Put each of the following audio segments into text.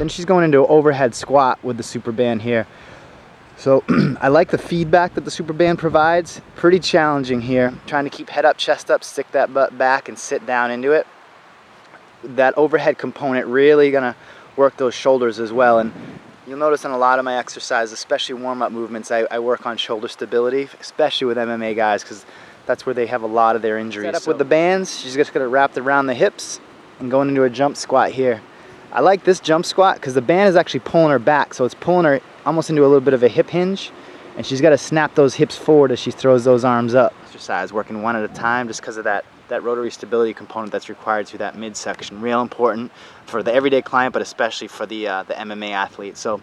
Then she's going into an overhead squat with the superband here. So I like the feedback that the superband provides. Pretty challenging here. Trying to keep head up, chest up, stick that butt back and sit down into it. That overhead component really gonna work those shoulders as well. And you'll notice in a lot of my exercises, especially warm-up movements, I work on shoulder stability, especially with MMA guys, because that's where they have a lot of their injuries. Set up with the bands, she's just gonna wrap around the hips and going into a jump squat here. I like this jump squat because the band is actually pulling her back, so it's pulling her almost into a little bit of a hip hinge, and she's got to snap those hips forward as she throws those arms up. Exercise, working one at a time, just because of that rotary stability component that's required through that midsection. Real important for the everyday client, but especially for the MMA athlete. So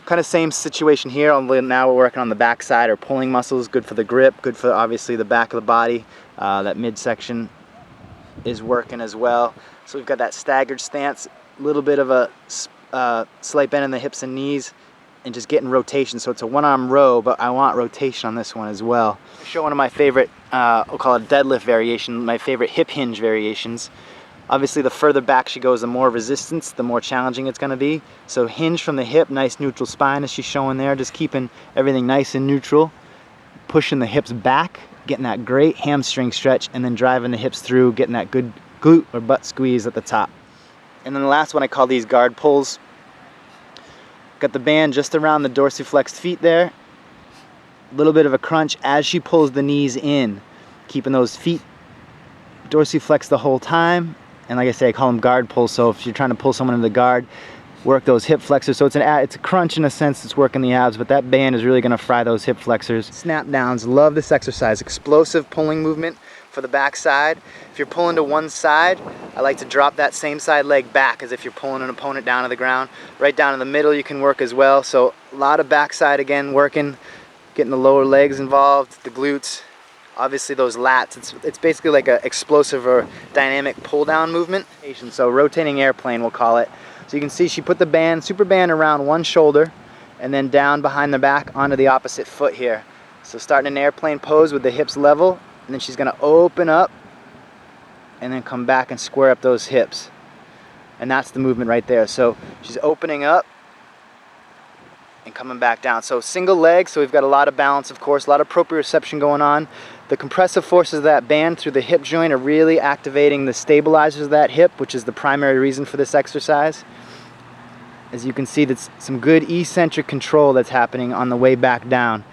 kind of same situation here. Now we're working on the back side or pulling muscles, good for the grip, good for obviously the back of the body. That midsection is working as well. So we've got that staggered stance, a little bit of a slight bend in the hips and knees, and just getting rotation. So it's a one-arm row, but I want rotation on this one as well. I'll show one of my favorite, we'll call it deadlift variation, my favorite hip hinge variations. Obviously the further back she goes, the more resistance, the more challenging it's gonna be. So hinge from the hip, nice neutral spine as she's showing there, just keeping everything nice and neutral, pushing the hips back, getting that great hamstring stretch, and then driving the hips through, getting that good glute or butt squeeze at the top. And then the last one, I call these guard pulls. Got the band just around the dorsiflexed feet there. A little bit of a crunch as she pulls the knees in, keeping those feet dorsiflexed the whole time. And like I say, I call them guard pulls. So if you're trying to pull someone into the guard, work those hip flexors. So it's a crunch in a sense, it's working the abs, but that band is really gonna fry those hip flexors. Snap downs, love this exercise. Explosive pulling movement for the back side. If you're pulling to one side, I like to drop that same side leg back as if you're pulling an opponent down to the ground. Right down in the middle you can work as well. So a lot of backside again working, getting the lower legs involved, the glutes, obviously those lats. It's basically like an explosive or dynamic pull down movement. So rotating airplane we'll call it. So you can see she put the super band around one shoulder and then down behind the back onto the opposite foot here. So starting an airplane pose with the hips level, and then she's gonna open up and then come back and square up those hips. And that's the movement right there. So she's opening up and coming back down. So single leg, so we've got a lot of balance, of course, a lot of proprioception going on. The compressive forces of that band through the hip joint are really activating the stabilizers of that hip, which is the primary reason for this exercise. As you can see, that's some good eccentric control that's happening on the way back down.